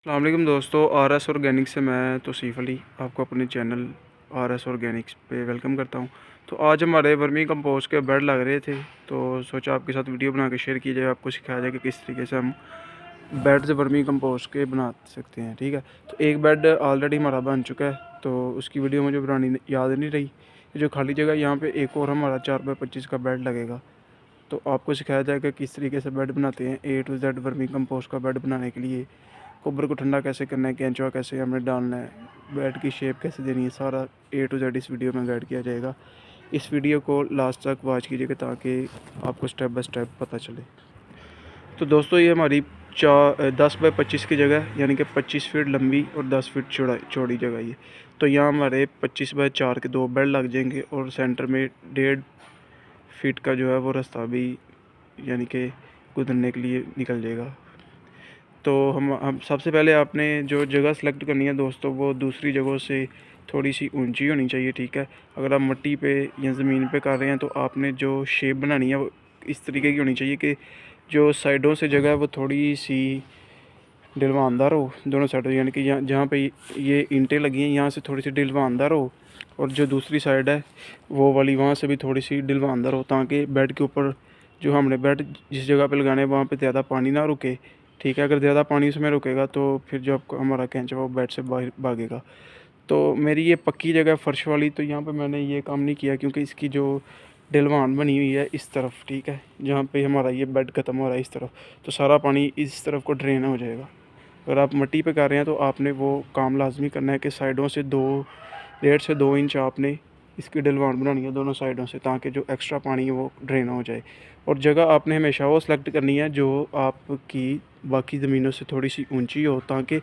अस्सलाम वालेकुम दोस्तों, आर एस ऑर्गेनिक से मैं तौसीफ़ अली आपको अपने चैनल आर एस ऑर्गेनिक्स पे वेलकम करता हूँ। तो आज हमारे वर्मी कंपोस्ट के बेड लग रहे थे, तो सोचा आपके साथ वीडियो बना के शेयर की जाए, आपको सिखाया जाए कि किस तरीके से हम बेड से वर्मी कंपोस्ट के बना सकते हैं। ठीक है, तो एक बेड ऑलरेडी हमारा बन चुका है, तो उसकी वीडियो मुझे बनानी याद नहीं रही। जो खाली जगह यहाँ पर एक और हमारा 4x25 का बेड लगेगा, तो आपको सिखाया जाएगा किस तरीके से बेड बनाते हैं। A to Z vermi compost का बेड बनाने के लिए गोबर को ठंडा कैसे करना है, केंचुआ कैसे हमें डालना है, बेड की शेप कैसे देनी है, सारा A to Z इस वीडियो में गाइड किया जाएगा। इस वीडियो को लास्ट तक वॉच कीजिएगा ताकि आपको स्टेप बाय स्टेप पता चले। तो दोस्तों, ये हमारी 10x25 की जगह, यानी कि 25 फीट लंबी और 10 फीट चौड़ी जगह ये। तो यहाँ हमारे 25x4 के 2 बेड लग जाएंगे और सेंटर में 1.5 फीट का जो है वो रास्ता भी, यानी कि गुजरने के लिए निकल जाएगा। तो हम सबसे पहले आपने जो जगह सेलेक्ट करनी है दोस्तों, वो दूसरी जगहों से थोड़ी सी ऊंची होनी चाहिए। ठीक है, अगर आप मिट्टी पे या ज़मीन पे कर रहे हैं तो आपने जो शेप बनानी है वो इस तरीके की होनी चाहिए कि जो साइडों से जगह है वो थोड़ी सी ढलवानदार हो, दोनों साइडों, यानी कि जहाँ पे ये ईंटें लगी हैं यहाँ से थोड़ी सी ढलवानदार हो, और जो दूसरी साइड है वो वाली वहाँ से भी थोड़ी सी ढलवानदार हो, ताकि बेड के ऊपर जो हमने बेड जिस जगह पे लगाना है वहाँ पे ज़्यादा पानी ना रुके। ठीक है, अगर ज़्यादा पानी उसमें रुकेगा तो फिर जो आपको हमारा कैंचा वो बेड से बाहर भागेगा। तो मेरी ये पक्की जगह फ़र्श वाली, तो यहाँ पे मैंने ये काम नहीं किया क्योंकि इसकी जो ढलवान बनी हुई है इस तरफ, ठीक है, जहाँ पे हमारा ये बेड ख़त्म हो रहा है इस तरफ, तो सारा पानी इस तरफ को ड्रेन हो जाएगा। अगर आप मिट्टी पे कर रहे हैं तो आपने वो काम लाजमी करना है कि साइडों से 1.5 से 2 इंच आपने इसकी ढलवान बनानी है दोनों साइडों से, ताकि जो एक्स्ट्रा पानी है वो ड्रेन हो जाए। और जगह आपने हमेशा वो सेलेक्ट करनी है जो आपकी बाकी ज़मीनों से थोड़ी सी ऊंची हो, ताकि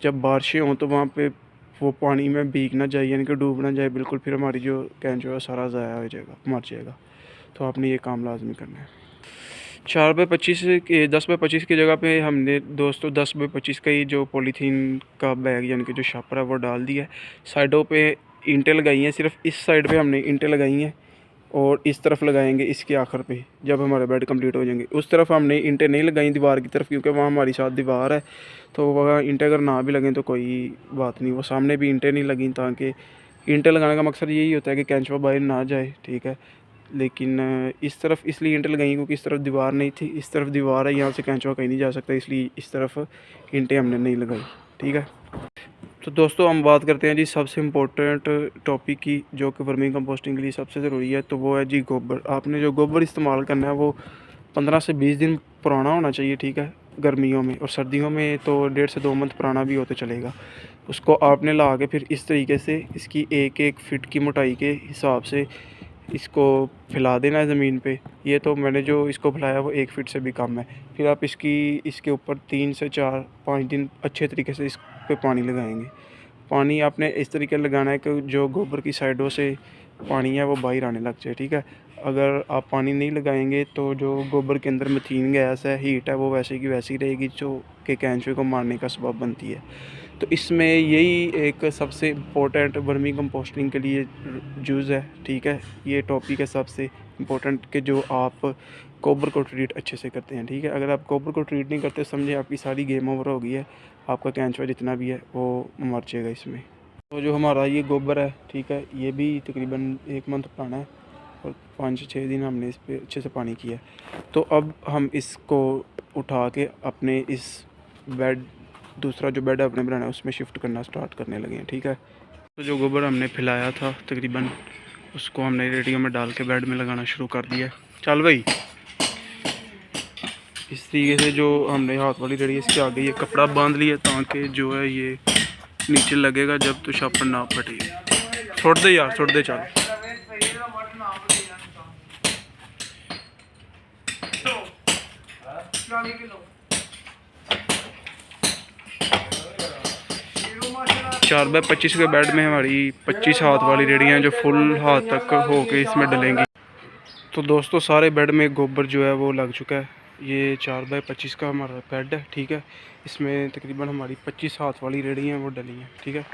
जब बारिशें हों तो वहाँ पे वो पानी में भीग ना जाए, यानी कि डूब ना जाए बिल्कुल, फिर हमारी जो कैंचो है सारा ज़ाया हो जाएगा, मर जाएगा। तो आपने ये काम लाजमी करना है। 4x25 के 10x25 की जगह पे हमने दोस्तों 10x25 का ही जो पॉलीथीन का बैग, यानी कि जो शापर है वो डाल दिया है। साइडों पे ईंटें लगाई हैं, सिर्फ इस साइड पे हमने ईंटें लगाई हैं और इस तरफ लगाएंगे इसके आखिर पे जब हमारे बेड कंप्लीट हो जाएंगे। उस तरफ हमने ईंटें नहीं लगाई दीवार की तरफ, क्योंकि वहाँ हमारी साथ दीवार है, तो वहाँ ईंटें अगर ना भी लगें तो कोई बात नहीं, वो सामने भी ईंटें नहीं लगीं, ताकि ईंटें लगाने का मकसद यही होता है कि कैंचवा बाहर ना जाए। ठीक है, लेकिन इस तरफ इसलिए ईंटें लगाई क्योंकि इस तरफ दीवार नहीं थी, इस तरफ दीवार है, यहाँ से कैंचवा कहीं नहीं जा सकता, इसलिए इस तरफ ईंटें हमने नहीं लगाई। ठीक है, तो दोस्तों हम बात करते हैं जी सबसे इम्पोर्टेंट टॉपिक की, जो कि वर्मी कंपोस्टिंग के लिए सबसे ज़रूरी है, तो वो है जी गोबर। आपने जो गोबर इस्तेमाल करना है वो 15 से 20 दिन पुराना होना चाहिए। ठीक है, गर्मियों में, और सर्दियों में तो 1.5 से 2 मंथ पुराना भी होते चलेगा। उसको आपने ला के फिर इस तरीके से इसकी एक फिट की मोटाई के हिसाब से इसको फैला देना है ज़मीन पे। ये तो मैंने जो इसको फैलाया वो 1 फीट से भी कम है। फिर आप इसके ऊपर 3 से 4-5 दिन अच्छे तरीके से इस पे पानी लगाएंगे। पानी आपने इस तरीके लगाना है कि जो गोबर की साइडों से पानी है वो बाहर आने लग जाए। ठीक है, अगर आप पानी नहीं लगाएंगे तो जो गोबर के अंदर मीथेन गैस है, हीट है, वो वैसे की वैसी रहेगी, जो कि कैंचुए को मारने का सबब बनती है। तो इसमें यही एक सबसे इम्पोर्टेंट वर्मी कंपोस्टिंग के लिए यूज़ है। ठीक है, ये टॉपिक है सबसे इम्पोर्टेंट कि जो आप गोबर को ट्रीट अच्छे से करते हैं। ठीक है, अगर आप गोबर को ट्रीट नहीं करते समझे आपकी सारी गेम ओवर हो गई है, आपका कैंचुआ जितना भी है वो मर जाएगा इसमें। तो जो हमारा ये गोबर है, ठीक है, ये भी तकरीबन 1 मंथ पुराना है और 5 से 6 दिन हमने इस पर अच्छे से पानी किया। तो अब हम इसको उठा के अपने इस बेड, दूसरा जो बेड आपने बनाना है उसमें शिफ्ट करना स्टार्ट करने लगे हैं। ठीक है, तो जो गोबर हमने फैलाया था तकरीबन, उसको हमने रेडियो में डाल के बेड में लगाना शुरू कर दिया। चल भाई, इस तरीके से जो हमने हाथ वाली रेडी इसके आगे ये कपड़ा बांध लिया, ताकि जो है ये नीचे लगेगा जब तो शापर ना फटे। छोड़ दे यार, छोड़ दे, चल। 4x25 के बेड में हमारी 25 हाथ वाली रेडियाँ जो फुल हाथ तक होके इसमें डलेंगी। तो दोस्तों सारे बेड में गोबर जो है वो लग चुका है। ये 4x25 का हमारा बेड है। ठीक है, इसमें तकरीबन हमारी 25 हाथ वाली रेडियाँ वो डली हैं। ठीक है,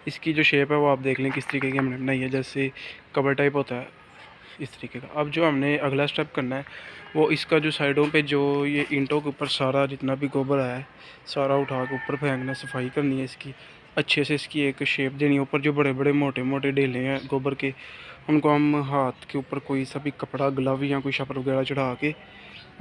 इसकी जो शेप है वो आप देख लें किस तरीके की हमने बनाई है, जैसे कवर टाइप होता है इस तरीके का। अब जो हमने अगला स्टेप करना है वो इसका जो साइडों पे जो ये ईंटों के ऊपर सारा जितना भी गोबर आया है सारा उठा के ऊपर फेंकना, सफाई करनी है इसकी, अच्छे से इसकी एक शेप देनी है। ऊपर जो बड़े बड़े मोटे मोटे ढेले हैं गोबर के उनको हम हाथ के ऊपर कोई सा भी कपड़ा, ग्लव या कोई शपर वगैरह चढ़ा के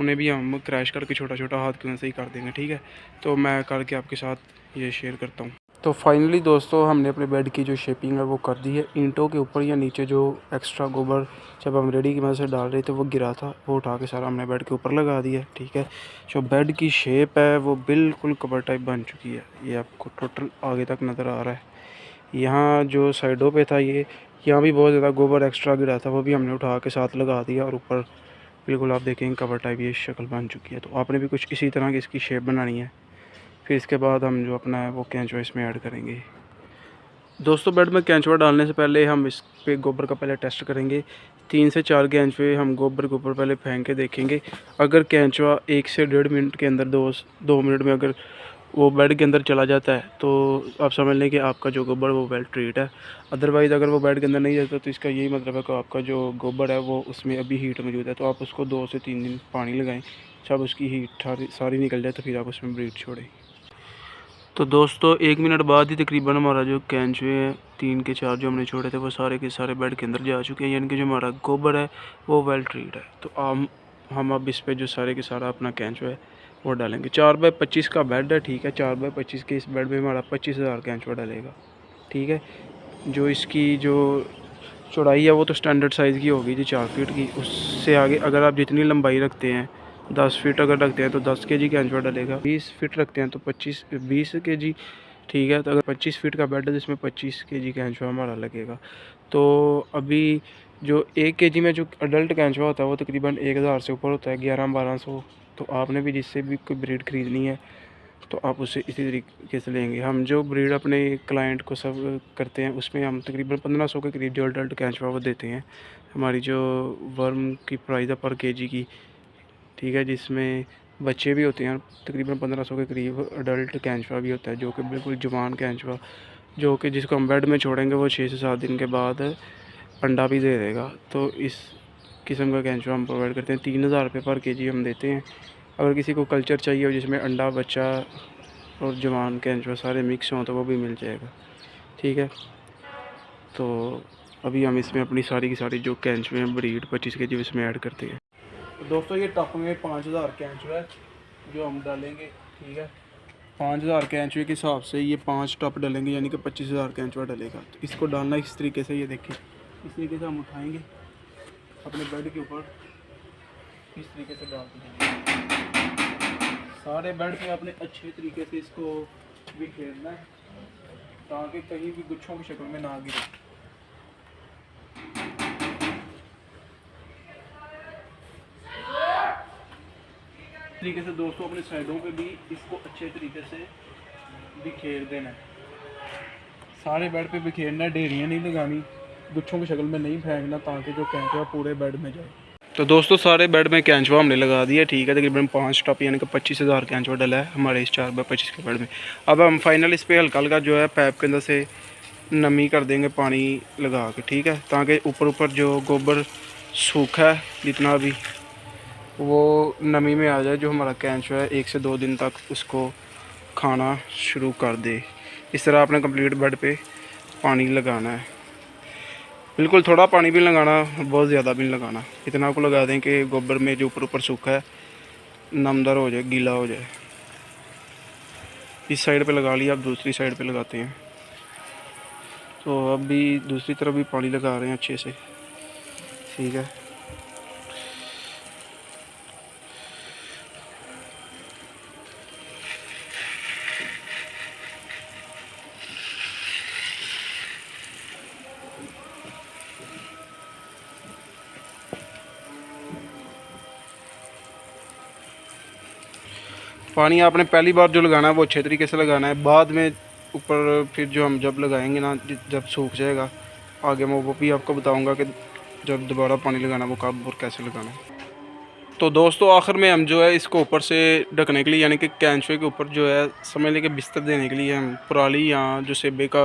उन्हें भी हम क्रैश करके छोटा छोटा हाथ के वैसे ही कर देंगे, ठीक है। तो मैं करके आपके साथ ये शेयर करता हूँ। तो फाइनली दोस्तों हमने अपने बेड की जो शेपिंग है वो कर दी है। ईंटों के ऊपर या नीचे जो एक्स्ट्रा गोबर जब हम रेडी की मदद से डाल रहे थे वो गिरा था, वो उठा के सारा हमने बेड के ऊपर लगा दिया, ठीक है। जो बेड की शेप है वो बिल्कुल कबर टाइप बन चुकी है, ये आपको टोटल आगे तक नज़र आ रहा है। यहाँ जो साइडों पे था ये, यहाँ भी बहुत ज़्यादा गोबर एक्स्ट्रा गिरा था, वो भी हमने उठा के साथ लगा दिया और ऊपर बिल्कुल आप देखेंगे कवर टाइप ये शक्ल बन चुकी है। तो आपने भी कुछ इसी तरह की इसकी शेप बनानी है। फिर इसके बाद हम जो अपना है वो केंचुआ इसमें ऐड करेंगे। दोस्तों बेड में केंचुआ डालने से पहले हम इस पे गोबर का पहले टेस्ट करेंगे। 3 से 4 केंचुए हम गोबर के ऊपर पहले फेंक के देखेंगे। अगर केंचुआ 1 से 1.5 मिनट के अंदर 2 मिनट में अगर वो बेड के अंदर चला जाता है तो आप समझ लें कि आपका जो गोबर वो वेल ट्रीट है। अदरवाइज़ अगर वो बेड के अंदर नहीं जाता तो इसका यही मतलब है कि आपका जो गोबर है वो उसमें अभी हीट मौजूद है। तो आप उसको 2 से 3 दिन पानी लगाएं, जब उसकी हीट सारी निकल जाए तो फिर आप उसमें ब्रीड छोड़ें। तो दोस्तों 1 मिनट बाद ही तकरीबन हमारा जो केंचुए हैं 3 के 4 जो हमने छोड़े थे वो सारे के सारे बेड के अंदर जा चुके हैं, यानी कि जो हमारा गोबर है वो वेल ट्रीट है। तो हम अब इस पे जो सारे के सारा अपना केंचुआ है वो डालेंगे। 4x25 का बेड है, ठीक है। 4x25 के इस बेड में हमारा 25,000 केंचुआ डलेगा, ठीक है। जो इसकी जो चौड़ाई है वो तो स्टैंडर्ड साइज़ की होगी जी 4 फीट की। उससे आगे अगर आप जितनी लंबाई रखते हैं 10 फीट अगर रखते हैं तो 10 kg केंचुआ डलेगा। 20 फीट रखते हैं तो 20 kg, ठीक है। तो अगर 25 फीट का बेड है जिसमें 25 kg केंचुआ हमारा लगेगा। तो अभी जो 1 kg में जो अडल्ट केंचुआ होता है वो तकरीबन 1000 से ऊपर होता है, 1100-1200। तो आपने भी जिससे भी कोई ब्रीड ख़रीदनी है तो आप उससे इसी तरीके से लेंगे। हम जो ब्रीड अपने क्लाइंट को सब करते हैं उसमें हम तकरीबन 1500 के करीब जो अडल्ट केंचुआ वो देते हैं। हमारी जो वर्म की प्राइस है पर केजी की, ठीक है, जिसमें बच्चे भी होते हैं तकरीबन 1500 के करीब अडल्ट केंचुआ भी होता है जो कि बिल्कुल जवान केंचुआ, जो कि जिसको हम बेड में छोड़ेंगे वो 6 से 7 दिन के बाद अंडा भी दे देगा। तो इस किस्म का केंचुआ हम प्रोवाइड करते हैं। 3000 रुपये पर केजी हम देते हैं। अगर किसी को कल्चर चाहिए हो जिसमें अंडा, बच्चा और जवान केंचुआ सारे मिक्स हों तो वो भी मिल जाएगा, ठीक है। तो अभी हम इसमें अपनी सारी की सारी जो केंचुए हैं ब्रीड 25 kg इसमें ऐड करते हैं। तो दोस्तों ये टप में 5000 केंचुआ है जो हम डालेंगे, ठीक है। 5000 केंचुए के हिसाब से ये 5 टप डालेंगे, यानी कि 25,000 केंचुआ डलेगा। तो इसको डालना इस तरीके से, ये देखिए इस तरीके से हम उठाएंगे अपने बेड के ऊपर, इस तरीके से डाल देंगे। सारे बेड पे आपने अच्छे तरीके से इसको बिखेरना है ताकि कहीं भी गुच्छों की शक्ल में ना गिरे। तरीके से दोस्तों अपने साइडों पे भी इसको अच्छे तरीके से बिखेर देना है। सारे बेड पे बिखेरना है, ढेरियाँ नहीं लगानी, गुच्छों की शक्ल में नहीं फेंकना ताकि जो केंचुआ पूरे बेड में जाए। तो दोस्तों सारे बेड में केंचुआ हमने लगा दिया, ठीक है। तकरीबन 5 टप यानी कि 25,000 केंचुआ डला है हमारे इस 4x25 के बेड में। अब हम फाइनल इस पर हल्का हल्का जो है पैप के अंदर से नमी कर देंगे पानी लगा के, ठीक है, ताकि ऊपर जो गोबर सूखा है जितना भी वो नमी में आ जाए। जो हमारा केंचुआ है 1 से 2 दिन तक उसको खाना शुरू कर दे। इस तरह आपने कंप्लीट बेड पे पानी लगाना है। बिल्कुल थोड़ा पानी भी लगाना, बहुत ज़्यादा भी नहीं लगाना। इतना को लगा दें कि गोबर में जो ऊपर सूखा है नमदार हो जाए, गीला हो जाए। इस साइड पे लगा लिया, अब दूसरी साइड पे लगाते हैं। तो अब भी दूसरी तरफ भी पानी लगा रहे हैं अच्छे से, ठीक है। पानी आपने पहली बार जो लगाना है वो अच्छे तरीके से लगाना है, बाद में ऊपर फिर जो हम जब लगाएंगे ना, जब सूख जाएगा आगे मैं वो भी आपको बताऊंगा कि जब दोबारा पानी लगाना वो कब और कैसे लगाना है। तो दोस्तों आखिर में हम जो है इसको ऊपर से ढकने के लिए यानी कि कैंचुए के ऊपर जो है समझ लें कि बिस्तर देने के लिए हम पराली या जो सेबे का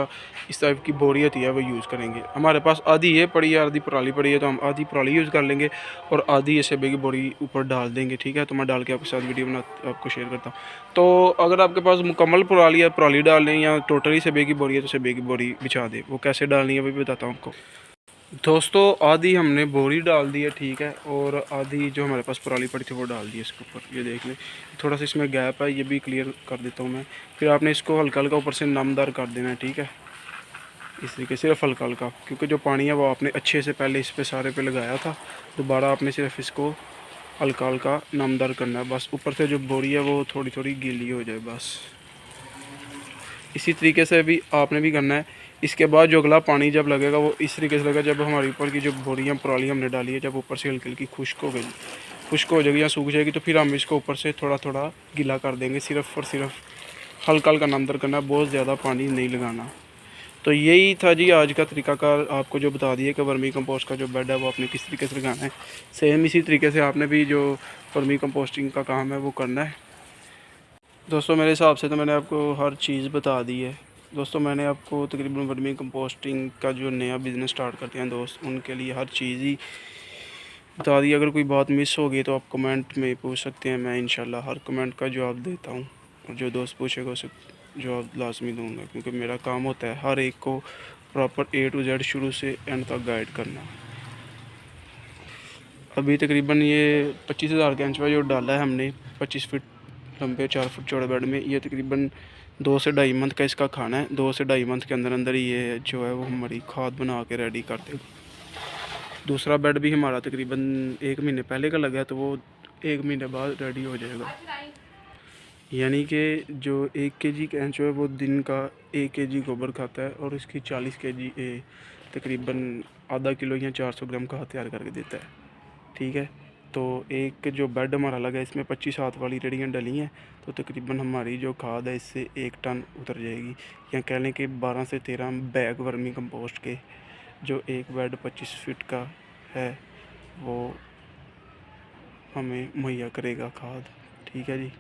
इस टाइप की बोरी होती है वो यूज़ करेंगे। हमारे पास आधी ये पड़ी है, आधी पराली पड़ी है, तो हम आधी पराली यूज़ कर लेंगे और आधी ये सेबे की बोरी ऊपर डाल देंगे। ठीक है, तो मैं डाल के आपके साथ वीडियो बना आपको शेयर करता हूँ। तो अगर आपके पास मुकम्मल पराली है, पराली डाल लें, या टोटली सेबे की बोरी है तो सेबे की बोरी बिछा दें। वो कैसे डालनी है वो भी बताता हूँ आपको। दोस्तों आधी हमने बोरी डाल दी है, ठीक है, और आधी जो हमारे पास पराली पड़ी थी वो डाल दी है इसके ऊपर। ये देख लें, थोड़ा सा इसमें गैप है, ये भी क्लियर कर देता हूँ मैं। फिर आपने इसको हल्का हल्का ऊपर से नमदार कर देना है, ठीक है, इस तरीके सिर्फ हल्का हल्का, क्योंकि जो पानी है वो आपने अच्छे से पहले इस पे सारे पे लगाया था। दोबारा आपने सिर्फ इसको हल्का हल्का नमदार करना है, बस ऊपर से जो बोरी है वो थोड़ी थोड़ी गीली हो जाए बस। इसी तरीके से भी आपने भी करना है। इसके बाद जो अगला पानी जब लगेगा वो इस तरीके से लगेगा, जब हमारे ऊपर की जो बोरियां पराली हमने डाली है जब ऊपर से हल्की हल्की खुश्क हो जाएगी या सूख जाएगी, तो फिर हम इसको ऊपर से थोड़ा थोड़ा गीला कर देंगे। सिर्फ और सिर्फ हल्का हल्का नमदर करना, बहुत ज़्यादा पानी नहीं लगाना। तो यही था जी आज का तरीकाकार, आपको जो बता दिया कि वर्मी कंपोस्ट का जो बेड है वो आपने किस तरीके से लगाना है। सेम इसी तरीके से आपने भी जो वर्मी कंपोस्टिंग का काम है वो करना है। दोस्तों मेरे हिसाब से तो मैंने आपको हर चीज़ बता दी है। दोस्तों मैंने आपको तकरीबन वर्मी कंपोस्टिंग का जो नया बिज़नेस स्टार्ट करते हैं दोस्त, उनके लिए हर चीज़ ही बता दी। अगर कोई बात मिस हो गई तो आप कमेंट में पूछ सकते हैं, मैं इंशाल्लाह हर कमेंट का जवाब देता हूँ, और जो दोस्त पूछेगा उसे जवाब लाजमी दूँगा, क्योंकि मेरा काम होता है हर एक को प्रॉपर A to Z शुरू से एंड तक गाइड करना। अभी तकरीबन ये 25,000 का इंचवा जो डाला है हमने 25 फीट लंबे 4 फुट चौड़े बेड में, ये तकरीबन 2 से ढाई मंथ का इसका खाना है। 2 से ढाई मंथ के अंदर अंदर ये जो है वो हमारी खाद बना के रेडी कर देगा। दूसरा बेड भी हमारा तकरीबन 1 महीने पहले का लगा है, तो वो 1 महीने बाद रेडी हो जाएगा। यानी कि जो 1 kg कैंचो है वो दिन का 1 kg गोबर खाता है, और इसकी 40 kg तकरीबन आधा किलो या 400 ग्राम खाद तैयार करके देता है। ठीक है, तो एक जो बेड हमारा लगा है इसमें 25 हाथ वाली रेडियाँ डली हैं, तो तकरीबन हमारी जो खाद है इससे 1 टन उतर जाएगी, या कह लें कि 12 से 13 बैग वर्मी कंपोस्ट के जो एक बेड 25 फीट का है वो हमें मुहैया करेगा खाद। ठीक है जी।